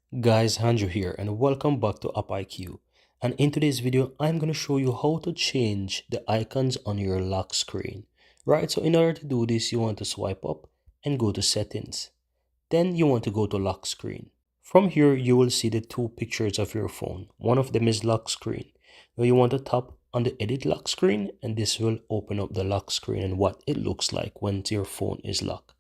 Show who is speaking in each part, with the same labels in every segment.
Speaker 1: Guys, Andrew here and welcome back to AppIQ. And in today's video, I'm going to show you how to change the icons on your lock screen. Right, so in order to do this, you want to swipe up and go to settings. Then you want to go to lock screen. From here, you will see the two pictures of your phone. One of them is lock screen. Now you want to tap on the edit lock screen and this will open up the lock screen and what it looks like when your phone is locked.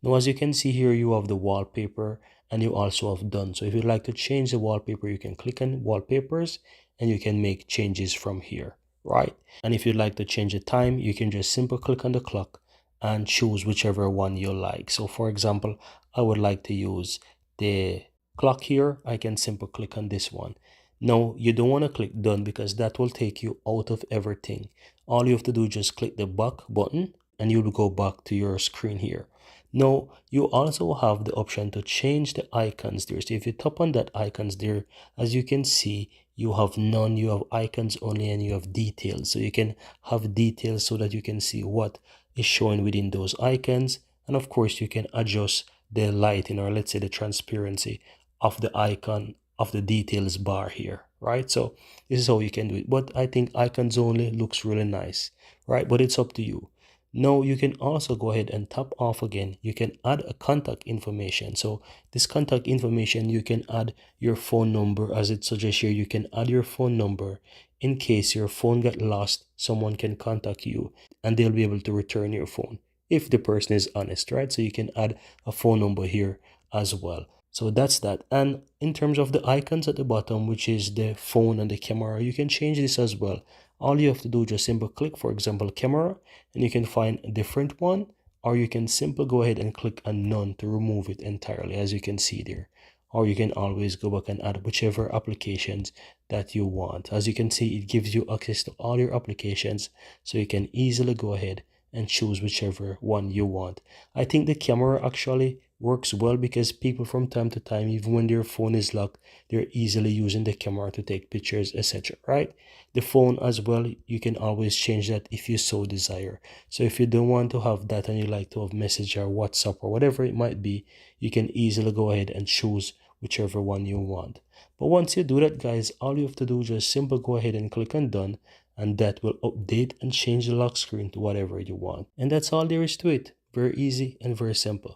Speaker 1: Now, as you can see here, you have the wallpaper and you also have done. So if you'd like to change the wallpaper, you can click on wallpapers and you can make changes from here, right? And if you'd like to change the time, you can just simply click on the clock and choose whichever one you like. So for example, I would like to use the clock here. I can simply click on this one. No, you don't want to click done because that will take you out of everything. All you have to do is just click the back button and you'll go back to your screen here. Now, you also have the option to change the icons there. So if you tap on that icons there, as you can see, you have none, you have icons only, and you have details. So you can have details so that you can see what is showing within those icons. And of course, you can adjust the lighting or let's say the transparency of the icon of the details bar here, right? So this is how you can do it. But I think icons only looks really nice, right? But it's up to you. Now you can also go ahead and tap off again. You can add a contact information. So this contact information, you can add your phone number as it suggests here. You can add your phone number in case your phone got lost. Someone can contact you and they'll be able to return your phone if the person is honest, right? So you can add a phone number here as well. So that's that. And in terms of the icons at the bottom, which is the phone and the camera, you can change this as well. All you have to do is just simply click, for example, camera, and you can find a different one, or you can simply go ahead and click on none to remove it entirely, as you can see there. Or you can always go back and add whichever applications that you want. As you can see, it gives you access to all your applications, so you can easily go ahead and choose whichever one you want. I think the camera actually works well because people from time to time, even when their phone is locked, they're easily using the camera to take pictures, etc. Right? The phone as well, you can always change that if you so desire. So if you don't want to have that and you like to have message or WhatsApp or whatever it might be, you can easily go ahead and choose whichever one you want. But once you do that, guys, all you have to do is just simply go ahead and click on done, and that will update and change the lock screen to whatever you want. And that's all there is to it. Very easy and very simple.